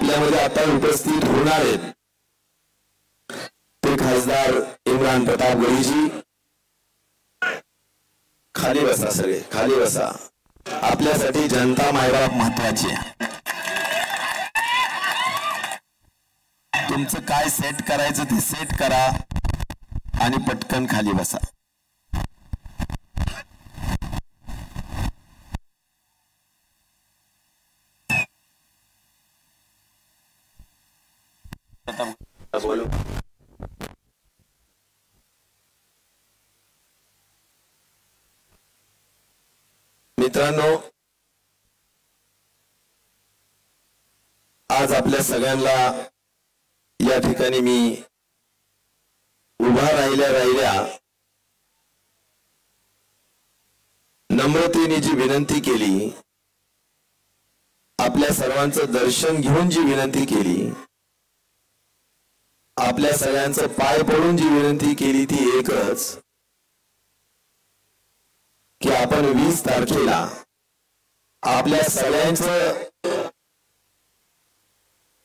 आपल्यामध्ये आता उपस्थित होणार आहेत ते खासदार इम्रान प्रताप गडीजी. खाली बसा, सगळे खाली बसा. आपल्यासाठी जनता मायबाप महत्वाची आहे. तुमचं काय सेट करायचं ते सेट करा आणि पटकन खाली बसा. बोलू. मित्रांनो, आज आपल्या सगळ्यांना या ठिकाणी मी उभा राहिल्या नम्रतेने जी विनंती केली, आपल्या सर्वांचं दर्शन घेऊन जी विनंती केली, आपल्या सगळ्यांचं पाय पडून जी विनंती केली ती एकच की आपण 20 तारखेला आपल्या सगळ्यांचं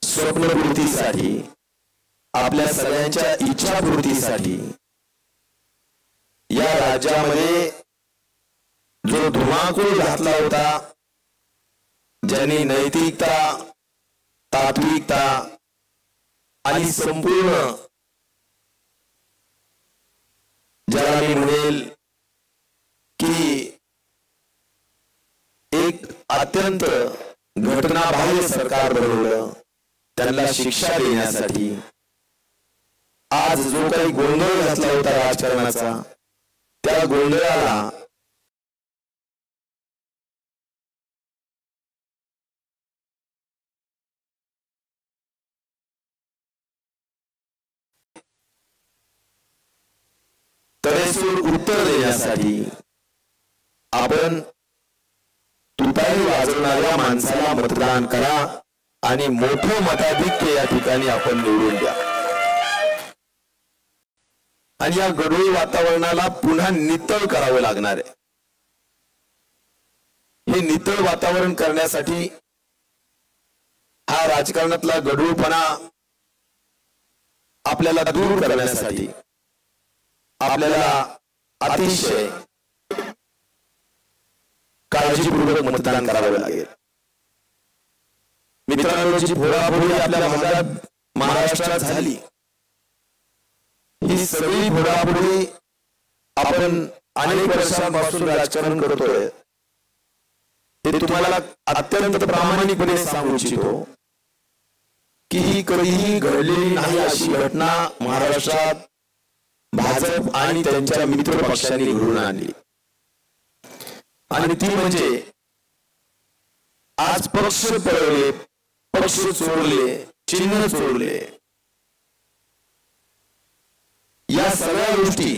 स्वप्नपूर्तीसाठी, आपल्या सगळ्यांच्या इच्छापूर्तीसाठी या राज्यामध्ये जो धुमाकूळ घातला होता, ज्यांनी नैतिकता, तात्विकता आणि संपूर्ण ज्याला मी म्हणेल की एक अत्यंत घटनाबाह्य सरकार बनवलं, त्यांना शिक्षा देण्यासाठी आज जो काही गोंधळ घातला होता राजकारणाचा, त्या गोंधळाला तडेसूड उत्तर देण्यासाठी आपण तुतारी वाजवणाऱ्या माणसाला मतदान करा आणि मोठं मताधिक्य या ठिकाणी आपण निवडून द्या. आणि या गढूळ वातावरणाला पुन्हा नितळ करावं लागणार आहे. हे नितळ वातावरण करण्यासाठी, हा राजकारणातला गढूळपणा आपल्याला दूर करण्यासाठी आपल्याला अतिशय काळजीपूर्वक मतदान करावे लागेल. मित्रांनो, जी फोडाफोडी आपल्या महाराष्ट्रात झाली, ही सगळी फोडाफोडी आपण अनेक वर्षांपासून राजकारण करतोय, हे तुम्हाला अत्यंत प्रामाणिकपणे सांगू इच्छितो की ही कधीही घडलेली नाही अशी घटना महाराष्ट्रात भाजप आणि त्यांच्या मित्र पक्षांनी घडवून आणली. आणि ती म्हणजे आज पक्ष पळवले, पक्ष चोरले, चिन्ह चोरले, या सगळ्या गोष्टी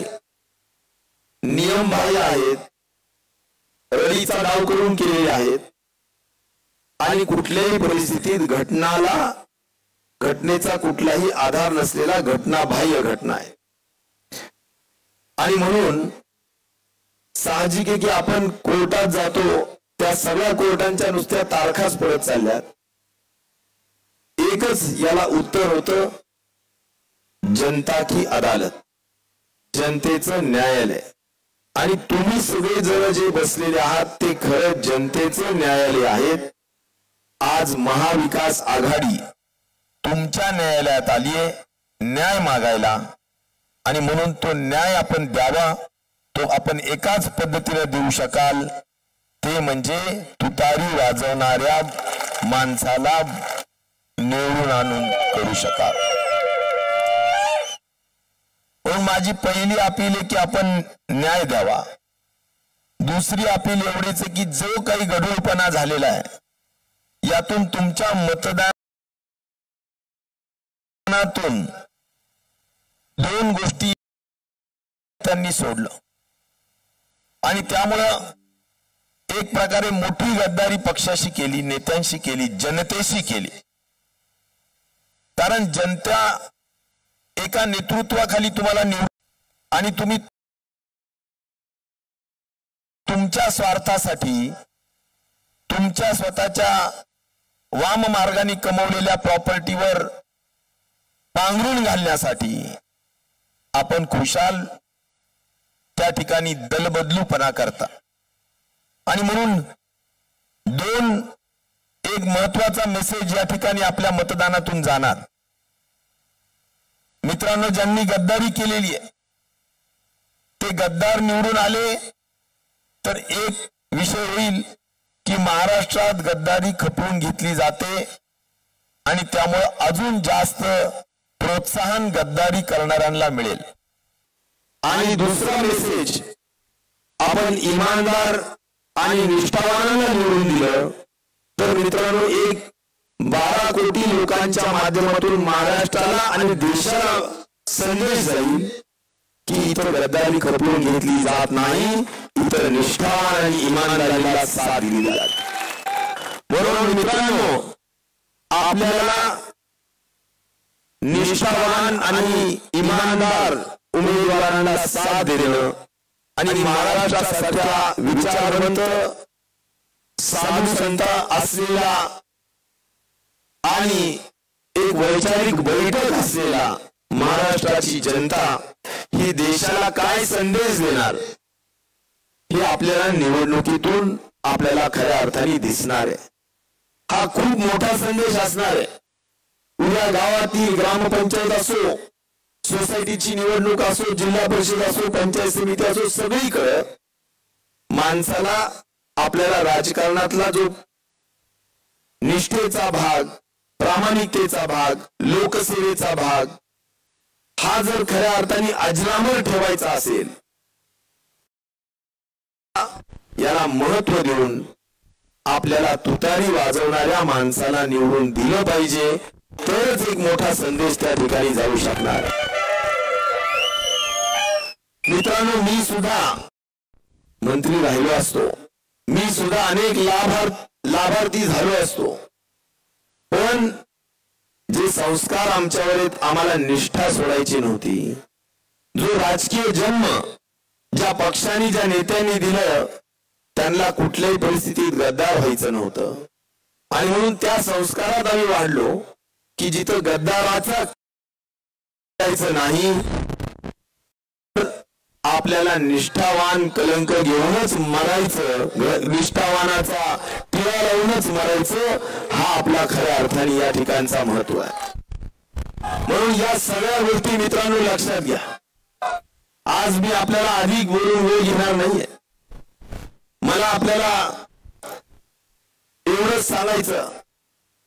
नियमबाह्य आहेत, रडीचा डाव करून केलेले आहेत आणि कुठल्याही परिस्थितीत घटनेचा कुठलाही आधार नसलेला घटनाबाह्य घटना आहे. आणि म्हणून साहजिक आहे की आपण कोर्टात जातो, त्या सगळ्या कोर्टांच्या नुसत्या तारखाच पडत चालल्यात. एकच याला उत्तर होतं, जनता की अदालत, जनतेचं न्यायालय. आणि तुम्ही सगळे जण जे बसलेले आहात ते खरं जनतेचं न्यायालय आहेत. आज महाविकास आघाडी तुमच्या न्यायालयात आलीये न्याय मागायला, आणि म्हणून तो न्याय आपण द्यावा. तो आपण एकाच पद्धतीने देऊ शकाल, ते म्हणजे तुतारी वाजवणाऱ्या माणसाला निवडून आणून करू शकाल. पण माझी पहिली अपील आहे की आपण न्याय द्यावा. दुसरी अपील एवढीच आहे की जो काही गढूळपणा झालेला आहे, यातून तुमच्या मतदानातून 2 गोष्टी त्यांनी सोडलं आणि त्यामुळं एक प्रकारे मोठी गद्दारी पक्षाशी केली, नेत्यांशी केली, जनतेशी केली. कारण जनता एका नेतृत्वाखाली तुम्हाला आणि तुम्ही तुमच्या स्वार्थासाठी, तुमच्या स्वतःच्या वाम मार्गाने कमवलेल्या प्रॉपर्टीवर पांघरून घालण्यासाठी आपण खुशाल त्या ठिकाणी दलबदलूपणा करता। आणि म्हणून एक महत्वाचा मेसेज या ठिकाणी आपल्या मतदानातून जाणार। मित्रांनो, ज्यांनी गद्दारी केलेली आहे ते गद्दार निवडून आले तर एक विषय होईल की महाराष्ट्रात गद्दारी खपवून घेतली जाते आणि त्यामुळे अजून जास्त प्रोत्साहन गद्दारी करणाऱ्यांना मिळेल। आणि दुसरा मेसेज, आपण इमानदार आणि निष्ठावानांना निवडून दिलं तर मित्रांनो 12 कोटी लोकांच्या माध्यमातून महाराष्ट्राला आणि देशाला संदेश जाईल की इतर गद्दारी खपवून घेतली जात नाही, इतर निष्ठावान आणि इमानदारीला साथ दिली जाते। म्हणून मित्रांनो, आपल्याला निष्ठावान आणि इमानदार उमेदवारांना साथ देणं आणि महाराष्ट्रासारख्या विचारवंत साधू संत असलेला आणि एक वैचारिक बैठक असलेला महाराष्ट्राची जनता ही देशाला काय संदेश देणार हे आपल्याला निवडणुकीतून आपल्याला खऱ्या अर्थाने दिसणार आहे। हा खूप मोठा संदेश असणार आहे। उद्या गावातील ग्रामपंचायत असो, सोसायटीची निवडणूक असो, जिल्हा परिषद असो, पंचायत समिती असो, सगळीकडे माणसाला आपल्याला राजकारणातला जो निष्ठेचा भाग, प्रामाणिकतेचा भाग, लोकसेवेचा भाग हा जर खऱ्या अर्थाने अजरामर ठेवायचा असेल, याला महत्व देऊन आपल्याला तुतारी वाजवणाऱ्या माणसाला निवडून दिलं पाहिजे, तरच एक मोठा संदेश त्या ठिकाणी जाऊ शकणार। मित्रांनो, मी सुद्धा मंत्री राहिलो असतो, मी सुद्धा अनेक लाभार्थी झालो असतो, पण जे संस्कार आमच्यावर आहेत, आम्हाला निष्ठा सोडायची नव्हती। जो राजकीय जन्म ज्या पक्षांनी, ज्या नेत्यांनी दिलं त्यांना कुठल्याही परिस्थितीत गद्दार व्हायचं नव्हतं। आणि म्हणून त्या संस्कारात आम्ही वाढलो की जिथं गद्दाराचा जायचं नाही, आपल्याला निष्ठावान कलंक घेऊनच मरायचं, निष्ठावानाचा टिळा लावूनच मरायचं, हा आपला खऱ्या अर्थाने या ठिकाणचा महत्व आहे। म्हणून या सगळ्या गोष्टी मित्रांनो लक्षात घ्या। आज मी आपल्याला अधिक बोलून वेळ घेणार नाहीये। मला आपल्याला एवढंच सांगायचं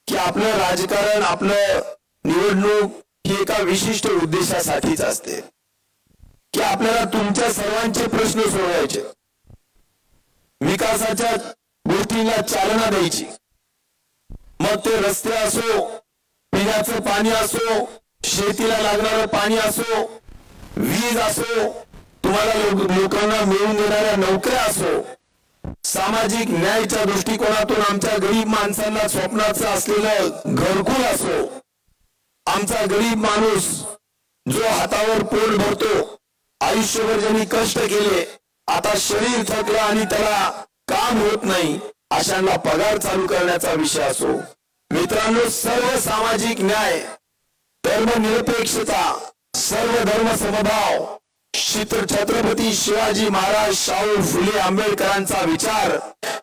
की आपलं राजकारण, आपलं निवडणूक ही एका विशिष्ट उद्देशासाठीच असते की आपल्याला तुमच्या सर्वांचे प्रश्न सोडवायचे, विकासाच्या गोष्टींना चालना द्यायची। मग ते रस्ते असो, पिण्याचं पाणी असो, शेतीला लागणारं पाणी असो, वीज असो, तुम्हाला लोकांना मिळवून देणाऱ्या नोकऱ्या असो, सामाजिक न्यायाच्या दृष्टिकोनातून आमच्या गरीब माणसांना स्वप्नाचं असलेलं घरकुल असो, आमचा गरीब माणूस जो हातावर पोट भरतो, आयुष्यभर ज्यांनी कष्ट केले, आता शरीर थकलं आणि त्याला काम होत नाही, अशांना पगार चालू करण्याचा विषय असो। मित्रांनो, सर्व सामाजिक न्याय, धर्मनिरपेक्षता, सर्व धर्म समभाव, छत्रपती शिवाजी महाराज, शाहू फुले आंबेडकरांचा विचार,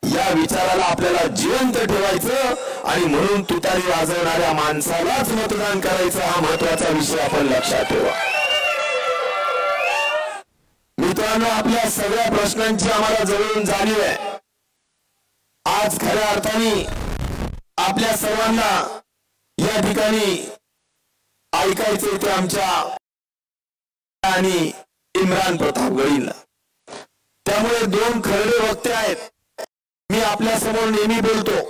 या विचाराला आपल्याला जिवंत ठेवायचं आणि म्हणून तुतारी वाजवणाऱ्या माणसालाच मतदान करायचं, हा महत्वाचा विषय आपण लक्षात ठेवा। मित्रांनो, आपल्या सगळ्या प्रश्नांची आम्हाला जवळून जाणीव आहे। आज खऱ्या अर्थाने आपल्या सर्वांना या ठिकाणी ऐकायचे ते आमच्या आणि इम्रान प्रतापगडींना। त्यामुळे 2 खरडे वक्ते आहेत, मी आपल्या समोर नेहमी बोलतो,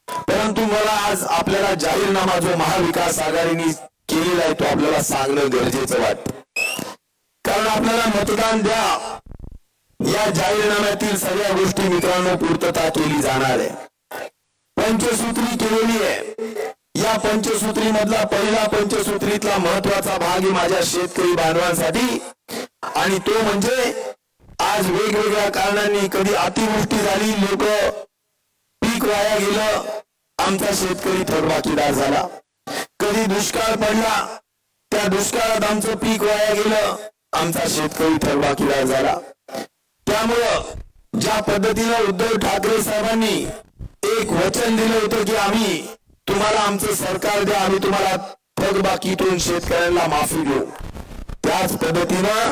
परंतु मला आज आपल्याला जाहीरनामा जो महाविकास आघाडीने केलेला आहे तो आपल्याला सांगणं गरजेचं वाटतं। कारण आपल्याला मतदान द्या, या जाहीरनाम्यातील सगळ्या गोष्टी मित्रांनो पूर्तता केली जाणार आहे। पंचसूत्री केलेली आहे। या पंचसूत्री मधला पहिला पंचसूत्रीतला महत्वाचा भाग आहे माझ्या शेतकरी बांधवांसाठी, आणि तो म्हणजे आज वेगवेगळ्या कारणांनी कधी अतिवृष्टी झाली, लोक पीक वाया गेलं, आमचा शेतकरी थकबाकीदार झाला. कधी दुष्काळ पडला, त्या दुष्काळात आमचं पीक वाया गेलं, आमचा शेतकरी थकबाकीदार झाला. त्यामुळं ज्या पद्धतीनं उद्धव ठाकरे साहेबांनी एक वचन दिलं होतं की आम्ही तुम्हाला आमचं सरकार द्या, आम्ही तुम्हाला थकबाकीतून शेतकऱ्यांना माफी देऊ, त्याच पद्धतीनं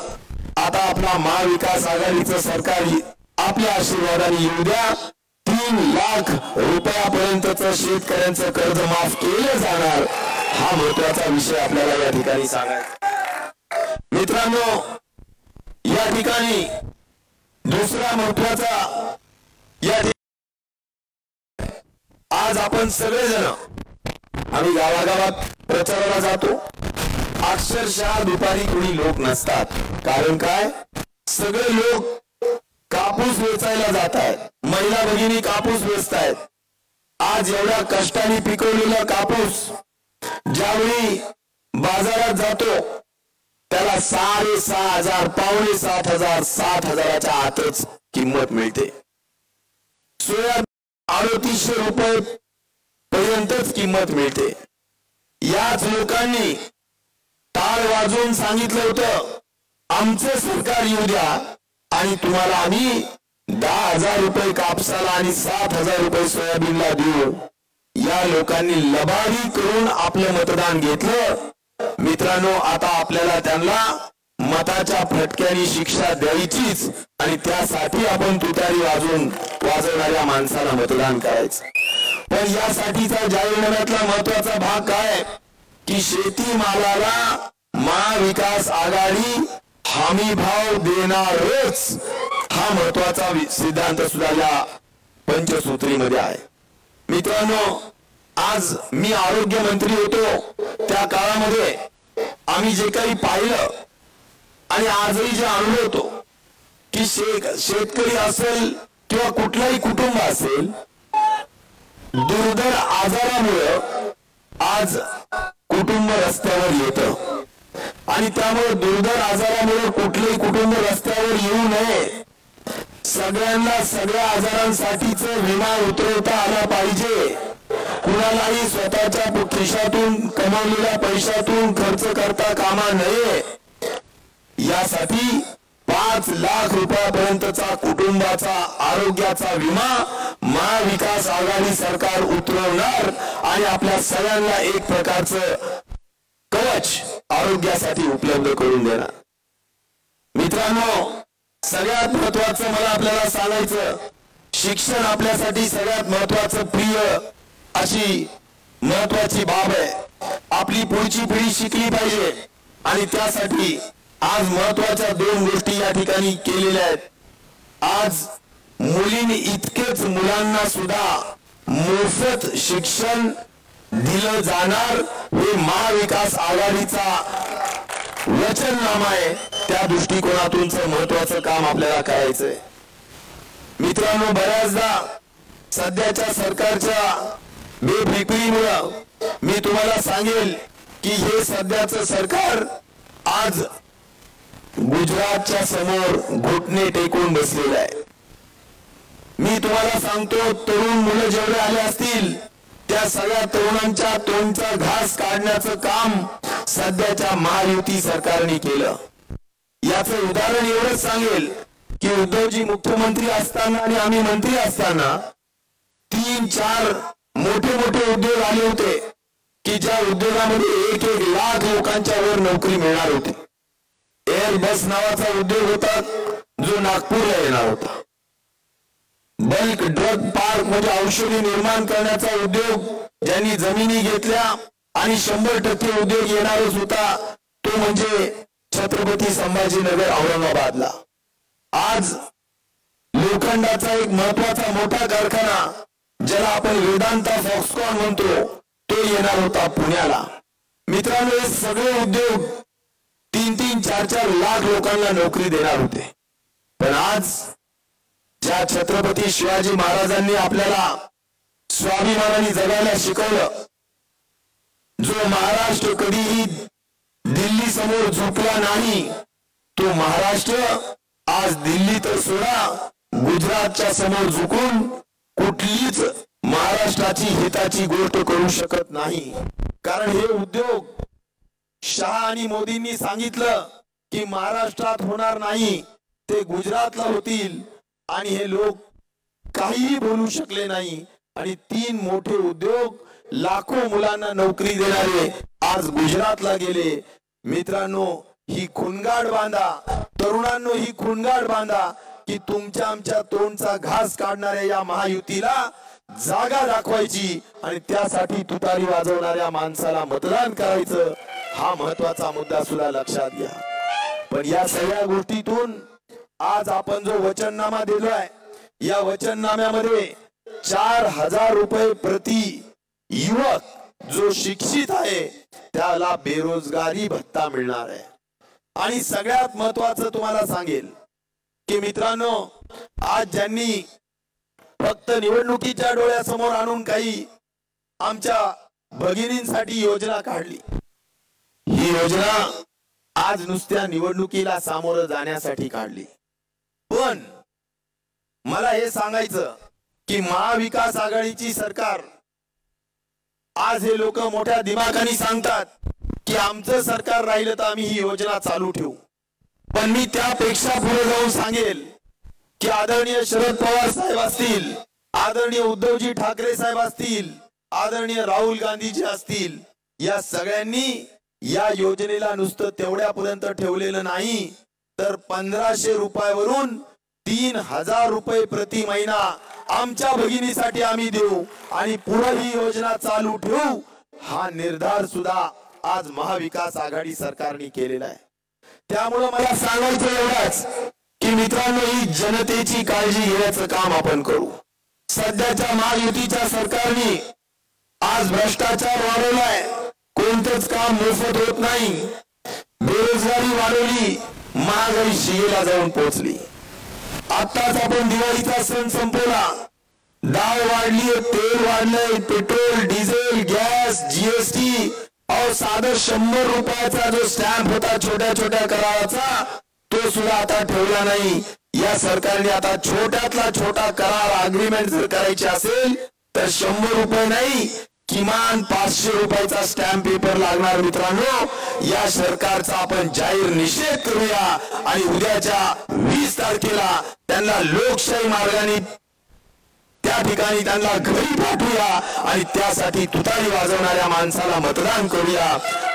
आता आपला महाविकास आघाडीचं सरकार आपल्या आशीर्वादाने येऊ द्या. 3 लाख रुपयापर्यंतचं शेतकऱ्यांचं कर्ज माफ केलं जाणार, हा महत्वाचा विषय आपल्याला या ठिकाणी सांगायचा. मित्रांनो, या ठिकाणी दुसरा महत्वाचा, या आज आपण सगळेजण आम्ही गावागावात प्रचाराला जातो. अक्षरशः दुपारी कोणी लोक नसतात. कारण काय, सगळे लोक कापूस वेचायला जात आहेत. महिला भगिनी कापूस वेचतायत. आज एवढ्या कष्टाने पिकवलेला कापूस ज्यावेळी बाजारात जातो त्याला 6,500, 5,700, 7,000च्या आतच किंमत मिळते. सोयाबीन 3800 रुपये पर्यंतच किंमत मिळते. याच लोकांनी टाळ वाजवून सांगितलं होतं आमचं सरकार येऊ द्या आणि तुम्हाला आम्ही 10,000 रुपये कापसाला आणि 7,000 रुपये सोयाबीनला देऊ. या लोकांनी लबाडी करून आपलं मतदान घेतलं. मित्रांनो, आता आपल्याला त्यांना मताच्या फटक्याने शिक्षा द्यायचीच आणि त्यासाठी आपण तुतारी वाजवणाऱ्या माणसाला मतदान करायचं. पण यासाठीचा जाहीरनाम्यातला महत्वाचा भाग काय की शेतीमालाला महाविकास आघाडी हमी भाव देणारच, हा महत्वाचा सिद्धांत सुद्धा या पंचसूत्रीमध्ये आहे. मित्रांनो, आज मी आरोग्य मंत्री होतो त्या काळामध्ये आम्ही जे काही पाहिलं आणि आजही जे अनुभवतो की शेतकरी असेल किंवा कुठलाही कुटुंब असेल, दुर्धर आजारामुळे आज कुटुंब रस्त्यावर येतं आणि त्यामुळे दुर्धर आजारामुळे कुठलेही कुटुंब रस्त्यावर येऊ नये. सगळ्यांना सगळ्या आजारांसाठीच विमा उतरवता आला पाहिजे. कुणालाही स्वतःच्या खिशातून कमावलेल्या पैशातून खर्च करता कामा नये. यासाठी 5 लाख रुपयापर्यंतचा कुटुंबाचा आरोग्याचा विमा महाविकास आघाडी सरकार उतरवणार आणि आपल्या सगळ्यांना एक प्रकारचं कवच आरोग्यासाठी उपलब्ध करून देणार. मित्रांनो, सगळ्यात महत्वाचं मला आपल्याला सांगायचं, शिक्षण आपल्यासाठी सगळ्यात महत्वाचं प्रिय अशी महत्वाची बाब आहे. आपली पुढची पिढी शिकली पाहिजे आणि त्यासाठी आज महत्वाच्या 2 गोष्टी या ठिकाणी केलेल्या आहेत. आज मुलींनी इतकेच मुलांना सुद्धा मोफत शिक्षण दिलं जाणार, हे महाविकास आघाडीचा वचननामा आहे. त्या दृष्टिकोनातूनच महत्वाचं काम आपल्याला करायचंय. मित्रांनो, बऱ्याचदा सध्याच्या सरकारच्या बेफिकिरीमुळं मी तुम्हाला सांगेल की हे सध्याचं सरकार आज गुजरातच्या समोर घुटणे टेकून बसलेलं आहे. मी तुम्हाला सांगतो, तरुण मुलं जेवढे आले असतील त्या सगळ्या तरुणांच्या तोंडचा घास काढण्याचं काम सध्याच्या महायुती सरकारने केलं. याचं उदाहरण एवढंच सांगेल की उद्धवजी मुख्यमंत्री असताना आणि आम्ही मंत्री असताना 3-4 मोठे मोठे उद्योग आले होते की ज्या उद्योगामध्ये 1-1 लाख लोकांच्या वर नोकरी मिळणार होती. एअरबस नावाचा उद्योग होता जो नागपूरला येणार होता. बल्क ड्रग पार्क म्हणजे औषधी निर्माण करण्याचा उद्योग ज्यांनी जमिनी घेतल्या आणि 100% उद्योग येणारच होता, तो म्हणजे छत्रपती संभाजीनगर औरंगाबादला. आज लोखंडाचा एक महत्वाचा मोठा कारखाना ज्याला आपण वेदांता फॉक्सकॉन म्हणतो, तो येणार होता पुण्याला. मित्रांनो, हे सगळे उद्योग 3-3, 4-4 लाख लोकांना नोकरी देणार होते. पण आज ज्या छत्रपती शिवाजी महाराजांनी आपल्याला स्वाभिमानाने जगायला शिकवलं, जो महाराष्ट्र कधीही दिल्ली समोर झुकला नाही, तो महाराष्ट्र आज दिल्ली तर सोडा गुजरातच्या समोर झुकून कुठलीच महाराष्ट्राची हिताची गोष्ट करू शकत नाही, कारण हे उद्योग शहा आणि मोदींनी सांगितलं की महाराष्ट्रात होणार नाही, ते गुजरातला होतील, आणि हे लोक काहीही बोलू शकले नाही, आणि 3 मोठे उद्योग लाखो मुलांना नोकरी देणारे आज गुजरातला गेले. मित्रांनो, ही खुणगाड बांधा, तरुणांनो, ही खुणगाड बांधा की तुमच्या आमच्या तोंडचा घास काढणाऱ्या या महायुतीला जागा दाखवायची आणि त्यासाठी तुतारी वाजवणाऱ्या माणसाला मतदान करायचं. हा महत्वाचा मुद्दा सुद्धा लक्षात घ्या. पण या सगळ्या गोष्टीतून आज आपण जो वचननामा दिलाय, या वचननाम्यामध्ये 4,000 रुपये प्रति युवक जो शिक्षित आहे त्याला बेरोजगारी भत्ता मिळणार आहे. आणि सगळ्यात महत्वाचं तुम्हाला सांगेल की मित्रांनो, आज ज्यांनी फक्त निवडणुकीच्या डोळ्यासमोर आणून काही आमच्या भगिनींसाठी योजना काढली, ही योजना आज नुसत्या निवडणुकीला सामोरं जाण्यासाठी काढली. पण मला हे सांगायचं की महाविकास आघाडीची सरकार, आज हे लोक मोठ्या दिमागाने सांगतात की आमचं सरकार राहिलं तर आम्ही ही योजना चालू ठेवू. पण मी त्यापेक्षा पुढे जाऊन सांगेल की आदरणीय शरद पवार साहेब असतील, आदरणीय उद्धवजी ठाकरे साहेब असतील, आदरणीय राहुल गांधीजी असतील, या सगळ्यांनी या योजनेला नुसतं तेवढ्यापर्यंत ठेवलेलं नाही, तर 1,500 रुपयावरून 3,000 रुपये प्रति महिना आमच्या भगिनीसाठी आम्ही देऊ आणि पुढे ही योजना चालू ठेवू. हा निर्धार सुद्धा आज महाविकास आघाडी सरकारने केलेला आहे. त्यामुळे मला सांगायचं एवढंच की मित्रांनो, ही जनतेची काळजी घेण्याचं काम आपण करू. सध्याच्या महायुतीच्या सरकारने आज भ्रष्टाचार वाढवलाय, कोणतंच काम मोफत होत नाही, बेरोजगारी वाढवली, महागाई शिगेला जाऊन पोहोचली. आताच आपण दिवाळीचा सण संपवला, डाळ वाढली, तेल वाढलंय, पेट्रोल, डिझेल, गॅस, जीएसटी, और साधं 100 रुपयाचा जो स्टॅम्प होता छोट्या छोट्या कराराचा, तो सुद्धा आता ठेवला नाही. या सरकारने आता छोट्यातला छोटा करार अग्रीमेंट जर करायची असेल तर 100 रुपये नाही, किमान 500 रुपयाचा स्टॅम्प पेपर लागणार. मित्रांनो, या सरकारचा आपण जाहीर निषेध करूया आणि उद्याच्या 20 तारखेला त्यांना लोकशाही मार्गाने त्या ठिकाणी त्यांना घरी पाठवूया आणि त्यासाठी तुतारी वाजवणाऱ्या माणसाला मतदान करूया.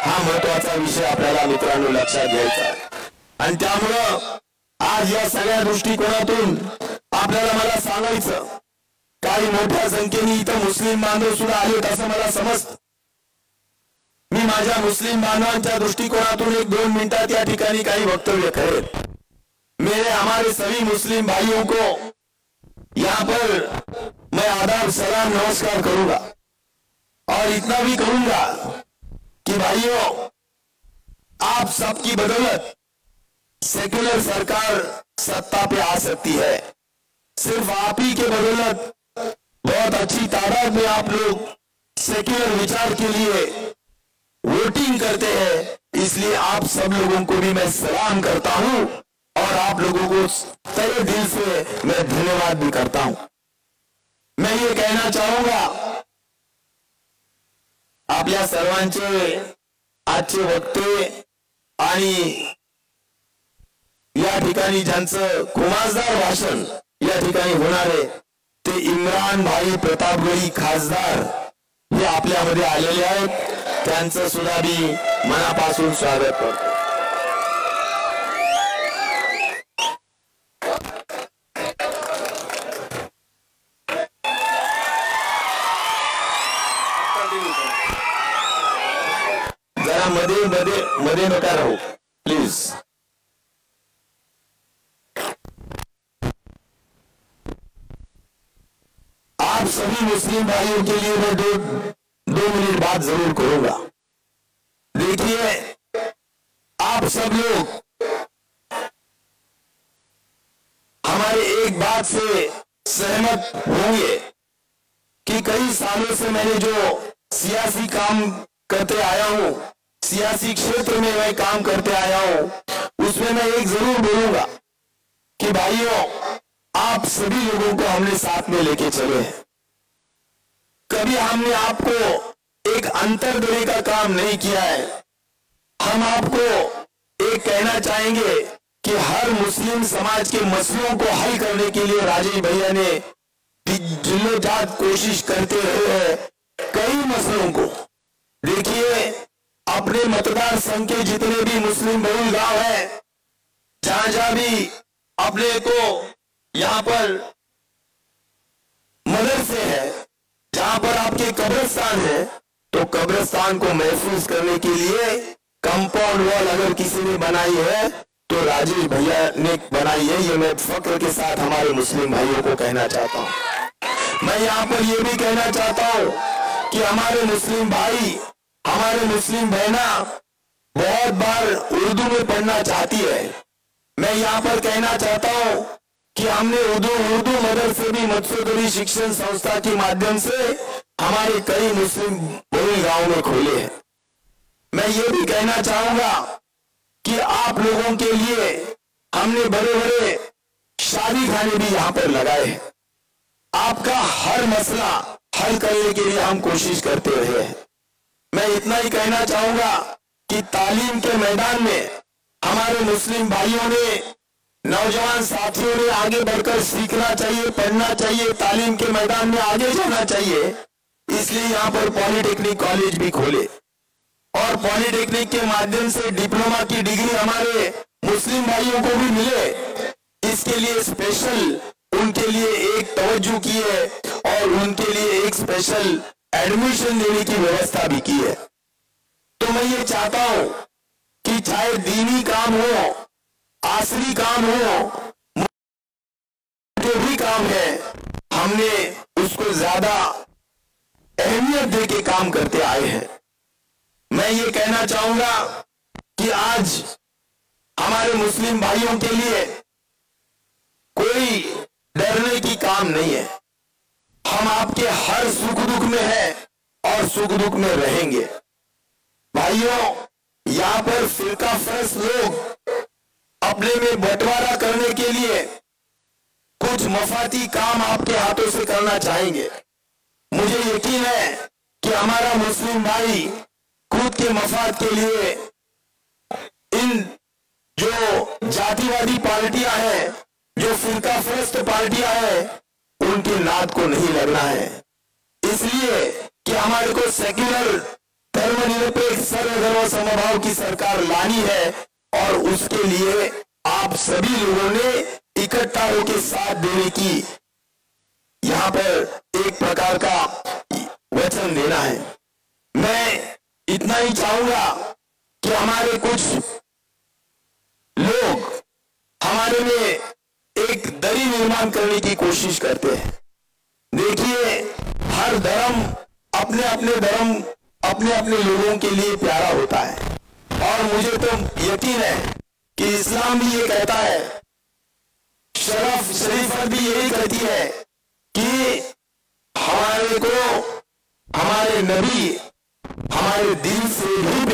हा महत्वाचा विषय आपल्याला मित्रांनो लक्षात घ्यायचा. आणि त्यामुळं आज या सगळ्या दृष्टिकोनातून आपल्याला मला सांगायचं, काही मोठ्या संख्येने इथं मुस्लिम बांधव सुद्धा आलेत असं मला समजतं. मी माझ्या मुस्लिम बांधवांच्या दृष्टिकोनातून 1-2 मिनिटात या ठिकाणी काही वक्तव्य करेल. मेरे हमारे सभी मुस्लिम भाइयों को यहाँ पर मैं आदाब सलाम नमस्कार करूंगा और इतना भी कहूंगा कि भाइयों, आप सबकी बदौलत सेक्युलर सरकार सत्ता पे आ सकती है. सिर्फ आप ही के बदौलत बहुत अच्छी तादाद में आप लोग सेक्युलर विचार के लिए वोटिंग करते हैं, इसलिए आप सब लोगों को भी मैं सलाम करता हूं और आप लोगों को तहे दिल से मैं धन्यवाद भी करता हूं. मैं ये कहना चाहूंगा, आपल्या सर्वांचे आजचे वक्ते आणि या ठिकाणी ज्यांचं खुमासदार भाषण या ठिकाणी होणारे ते इम्रान भाई प्रतापगडी खासदार हे आपल्यामध्ये आलेले आहेत. त्यांचं सुद्धा मी मनापासून स्वागत करतो. जरा मध्ये मध्ये मध्ये नका राहू प्लीज. आप सभी मुस्लिम भाइयों के लिए मैं 2 मिनट बात जरूर करूंगा. देखिए, आप सब लोग हमारे एक बात से सहमत होंगे कि कई सालों से मैंने जो सियासी काम करते आया हूं, सियासी क्षेत्र में मैं काम करते आया हूं, उसमें मैं एक जरूर बोलूंगा कि भाइयों, आप सभी लोगों को हमने साथ में लेके चले हैं. कभी हमने आपको एक अंतर देने का काम नहीं किया है। हम आपको एक कहना चाहेंगे कि हर मुस्लिम समाज के मसलों को हल करने के लिए राजेश भैया ने जिल्लो-जात कोशिश करते रहे हैं। कई मसलों को देखिए, अपने मतदार संघ के जितने भी मुस्लिम बहुल गांव है, जहां जहां भी अपने को यहाँ पर मदरसे है, जहां पर आपके कब्रिस्तान है, तो कब्रिस्तान को महफूज करने के लिए कंपाउंड वॉल अगर किसी ने बनाई है तो राजेश भैया ने बनाई है। ये मैं फक्र के साथ हमारे मुस्लिम भाइयों को कहना चाहता हूं। मैं यहाँ पर ये भी कहना चाहता हूं कि हमारे मुस्लिम भाई, हमारे मुस्लिम बहना बहुत बार उर्दू में पढ़ना चाहती है। मैं यहाँ पर कहना चाहता हूं कि हमने उर्दू मदरसे भी मत्स्यगरी शिक्षण संस्था के माध्यम से हमारे कई मुस्लिम बहुल गांव में खोले हैं। मैं ये भी कहना चाहूंगा कि आप लोगों के लिए हमने बड़े बड़े शादी खाने भी यहाँ पर लगाए हैं। आपका हर मसला हल करने के लिए हम कोशिश करते रहे हैं। मैं इतना ही कहना चाहूंगा कि तालीम के मैदान में हमारे मुस्लिम भाइयों ने, नौजवान साथियों ने आगे बढ़कर सीखना चाहिए, पढ़ना चाहिए, तालीम के मैदान में आगे जाना चाहिए। इसलिए यहाँ पर पॉलिटेक्निक कॉलेज भी खोले और पॉलिटेक्निक के माध्यम से डिप्लोमा की डिग्री हमारे मुस्लिम भाइयों को भी मिले। इसके लिए स्पेशल उनके लिए एक तवज्जो की है और उनके लिए एक स्पेशल एडमिशन देने की व्यवस्था भी की है। तो मैं ये चाहता हूं कि चाहे दीनी काम हो, आसरी काम हो, जो भी काम है, हमने उसको ज्यादा अहमियत दे के काम करते आए हैं। मैं ये कहना चाहूंगा कि आज हमारे मुस्लिम भाइयों के लिए कोई डरने की काम नहीं है। हम आपके हर सुख दुख में हैं और सुख दुख में रहेंगे। भाइयों, यहां पर फिरका फरस लोग अपने में बंटवारा करने के लिए कुछ मफाती काम आपके हाथों से करना चाहेंगे। मुझे यकीन है कि हमारा मुस्लिम भाई खुद के मफाद के लिए इन जो जातिवादी पार्टियां हैं, जो फिरका फरस्त पार्टियां हैं, उनकी नाद को नहीं लगना है। इसलिए कि हमारे को सेक्युलर धर्मनिरपेक्ष सर्वधर्म समभाव की सरकार लानी है और उसके लिए आप सभी लोगों ने इकट्ठा होकर साथ देने की यहाँ पर एक प्रकार का वचन देना है। मैं इतना ही चाहूंगा कि हमारे कुछ लोग हमारे में एक दरी निर्माण करने की कोशिश करते हैं। देखिए, हर धर्म अपने अपने लोगों के लिए प्यारा होता है और मुझे तो यकीन है कि इस्लाम भी ये कहता है, शरीफत भी यही कहती है कि हमारे को हमारे नबी हमारे दिल से भी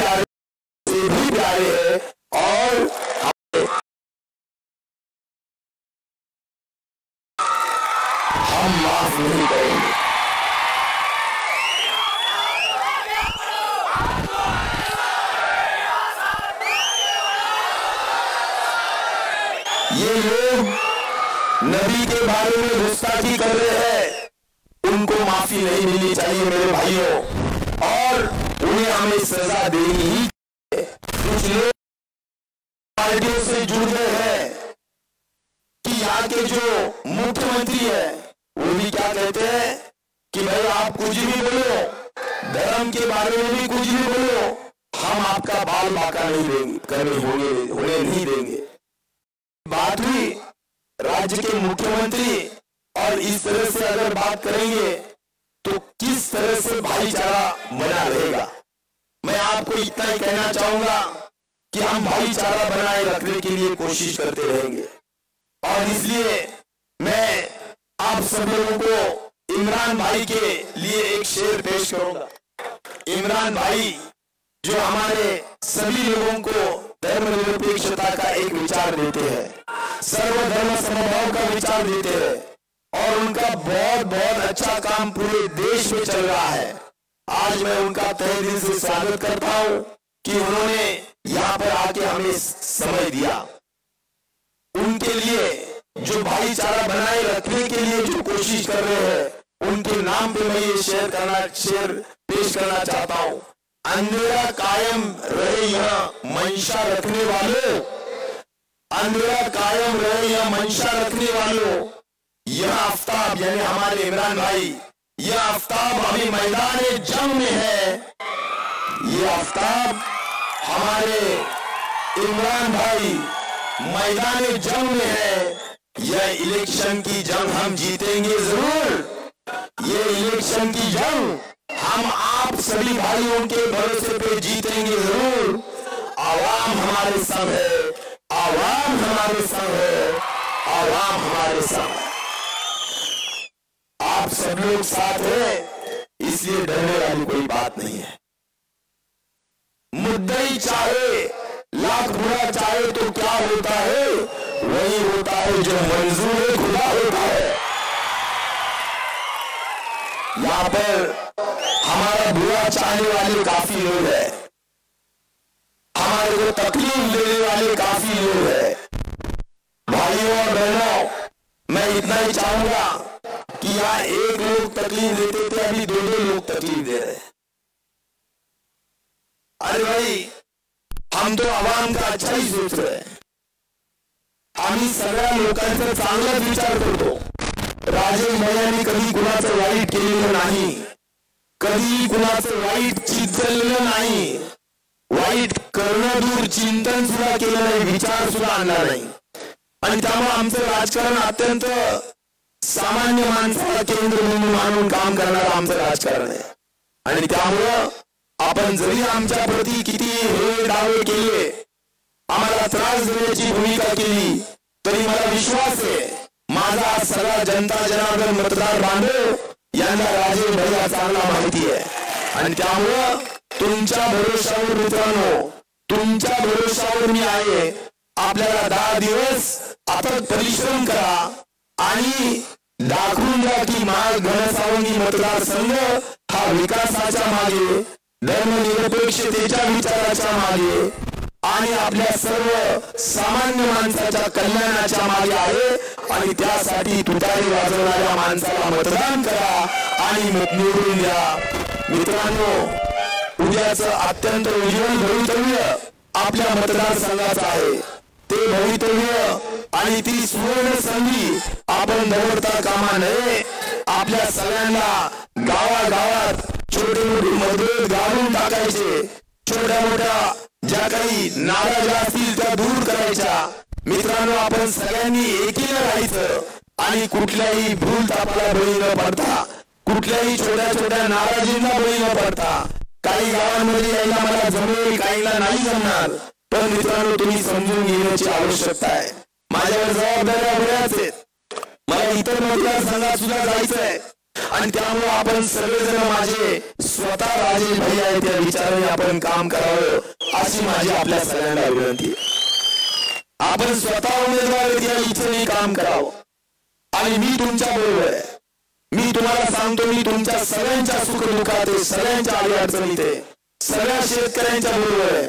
प्यारे है और हम माफ नहीं करेंगे। ये लोग नबी के बारे में गुस्ताखी कर रहे हैं, उनको माफी नहीं मिलनी चाहिए मेरे भाइयों, और उन्हें हमें सजा देनी ही चाहिए। कुछ लोग पार्टियों से जुड़ गए हैं कि यहाँ के जो मुख्यमंत्री है वो भी क्या कहते हैं कि भाई आप कुछ भी बोलो, धर्म के बारे में भी कुछ भी बोलो, हम आपका बाल बाका नहीं देंगे, होने नहीं देंगे। बात हुई राज्य के मुख्यमंत्री, और इस तरह से अगर बात करेंगे तो किस तरह से भाईचारा बना रहेगा। मैं आपको इतना ही कहना चाहूंगा कि हम भाईचारा बनाए रखने के लिए कोशिश करते रहेंगे, और इसलिए मैं आप सब लोगों को इमरान भाई के लिए एक शेर पेश करूंगा। इमरान भाई जो हमारे सभी लोगों को धर्मनिरपेक्षता का एक विचार देते हैं, सर्वधर्म समभाव का विचार देते हैं, और उनका बहुत बहुत अच्छा काम पूरे देश में चल रहा है। आज मैं उनका तहे दिल से स्वागत करता हूं कि उन्होंने यहाँ पर आके हमें समय दिया। उनके लिए जो भाईचारा बनाए रखने के लिए जो कोशिश कर रहे हैं, उनके नाम पे मैं ये शेयर पेश करना चाहता हूं। अंधेरा कायम रहे यह मंशा रखने वालों, अंधेरा कायम रहे यह मंशा रखने वालों, यह आफ्ताब यानी हमारे इमरान भाई, यह आफ्ताब अभी मैदान जंग में है। यह आफ्ताब हमारे इमरान भाई मैदान जंग में है। यह इलेक्शन की जंग हम जीतेंगे जरूर। ये इलेक्शन की जंग हम आप सभी भाइयों के भरोसे पे जीतेंगे जरूर। आवाम हमारे संग है, आवाम हमारे संग है, आवाम हमारे संग है। आप सब लोग साथ हैं, इसलिए डरने वाली कोई बात नहीं है। मुद्दई चाहे लाख बुरा चाहे तो क्या होता है, वही होता है जो मंजूर खुदा होता है। यहां पर हमारा बुरा चाहने वाले काफी लोग हैं, हमारे को तकलीफ देने वाले काफी लोग हैं। भाइयों और बहनों, मैं इतना ही चाहूंगा कि यहाँ एक लोग तकलीफ देते थे, अभी दो दो लोग तकलीफ दे रहे हैं। अरे भाई, हम तो आवाम का अच्छा ही सोच रहे हैं। आम्ही सगळ्या लोकांचा चांगलाच विचार करतो। राजेश भैयांनी कधी कुणाचं वाईट केलेलं नाही, कधी कुणाचं वाईट चिंतलेलं नाही, वाईट करणं दूर चिंतन सुद्धा केलं नाही, विचार सुद्धा आणला नाही। आणि त्यामुळे आमचं राजकारण अत्यंत सामान्य माणसाला केंद्र म्हणून मानून काम करणारं आमचं राजकारण आहे। आणि त्यामुळं आपण जरी आमच्या प्रती किती हे दावे केले, आम्हाला त्रास देण्याची भूमिका केली, तरी मला विश्वास आहे माझा सगळा जनता जनार्दन मतदार बांधव यांना राजेश भैया चांगला माहिती आहे। आणि त्यामुळं तुमच्या भरोशावर मित्रांनो, तुमच्या भरोशावर मी आहे। आपल्याला 10 दिवस अथक परिश्रम करा आणि दाखवून द्या की घनसावंगी मतदारसंघ हा विकासाच्या मागे, धर्मनिरपेक्षतेच्या विचाराच्या मागे आणि आपल्या सर्व सामान्य माणसाच्या कल्याणाच्या मागे आहे। आणि त्यासाठी तुतारी वाजवणाऱ्या माणसाला मतदान करा आणि निवडून द्या। मित्रांनो, उद्याचं अत्यंत उज्ज्वल भवितव्य आपल्या मतदारसंघाचं आहे। ते भवितव्य आणि ती सुवर्ण संधी आपण दवडता कामा नये। आपल्या सगळ्यांना गावागावात छोटे मोठे मतभेद घालून टाकायचे, छोट्या मोठ्या ज्या काही नाराज असतील त्या दूर करायच्या। मित्रांनो, आपण सगळ्यांनी एकीनं राहायचं आणि कुठल्याही भूल तापाला बळी न पडता, कुठल्याही छोट्या छोट्या नाराजींना बळी न पडता। काही गावांमध्ये यायला मला जमेल, काहीला नाही जमणार, पण मित्रांनो तुम्ही समजून घेण्याची आवश्यकता आहे। माझ्यावर जबाबदाऱ्या बऱ्याच आहेत, मला इतर मतदारसंघात सुद्धा जायचं आहे आणि त्यामुळे आपण सगळेजण माझे स्वतः राजेश भैया आहेत त्या विचाराने आपण काम करावं अशी माझी आपल्या सगळ्यांना विनंती आहे। आपण स्वतः उमेदवार आहेत या इच्छेने काम करावं आणि मी तुमच्या बरोबर आहे। मी तुम्हाला सांगतो, मी तुमच्या सगळ्यांच्या सुखदुःखात आहे, सगळ्यांच्या अडीअडचणीत आहे, सगळ्या शेतकऱ्यांच्या बरोबर आहे।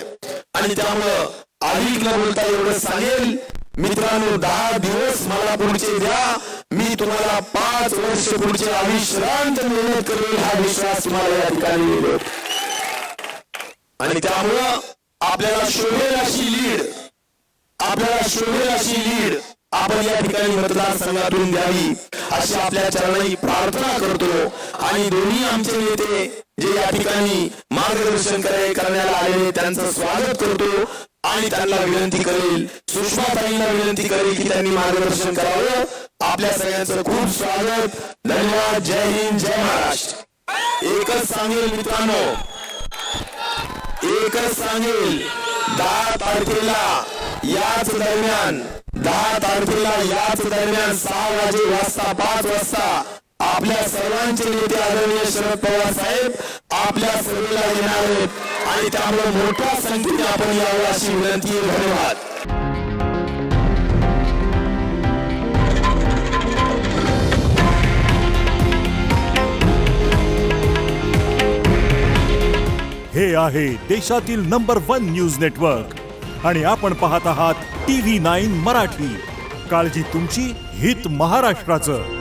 आणि त्यामुळं अधिक न बोलता एवढं सांगेल मित्रांनो, 10 दिवस मला पुढचे द्या, मी तुम्हाला 5 वर्ष पुढचे अविश्रांत मेहनत करेल हा विश्वास तुम्हाला या ठिकाणी दिलो। आणि त्यामुळं आपल्याला शोभेल अशी लीड, आपल्याला शोभेल अशी लीड आपण या ठिकाणी मतदारसंघातून द्यावी अशी आपल्या चरणी प्रार्थना करतो। आणि दोन्ही आमचे नेते जे या ठिकाणी मार्गदर्शन करण्याला आलेले त्यांचं स्वागत करतो आणि त्यांना विनंती करेल, सुषमाताईंना विनंती करेल की त्यांनी मार्गदर्शन करावं। आपल्या सगळ्यांचं खूप स्वागत, धन्यवाद, जय हिंद, जय महाराष्ट्र। एकच सांगेल मित्रांनो, एकच सांगेल, 10 तारखेला याच दरम्यान 10 तारखेला याच दरम्यान 6 वाजता 5 वाजता आपल्या सर्वांचे नेते आदरणीय शरद पवार साहेब आपल्या सभेला येणार आहेत आणि त्यामुळे मोठ्या संख्येने आपण यावं अशी विनंती आहे। धन्यवाद। हे आहे देशातील नंबर 1 न्यूज नेटवर्क आणि आपण पाहत आहात TV9 मराठी. काळजी तुमची, हित महाराष्ट्राचं.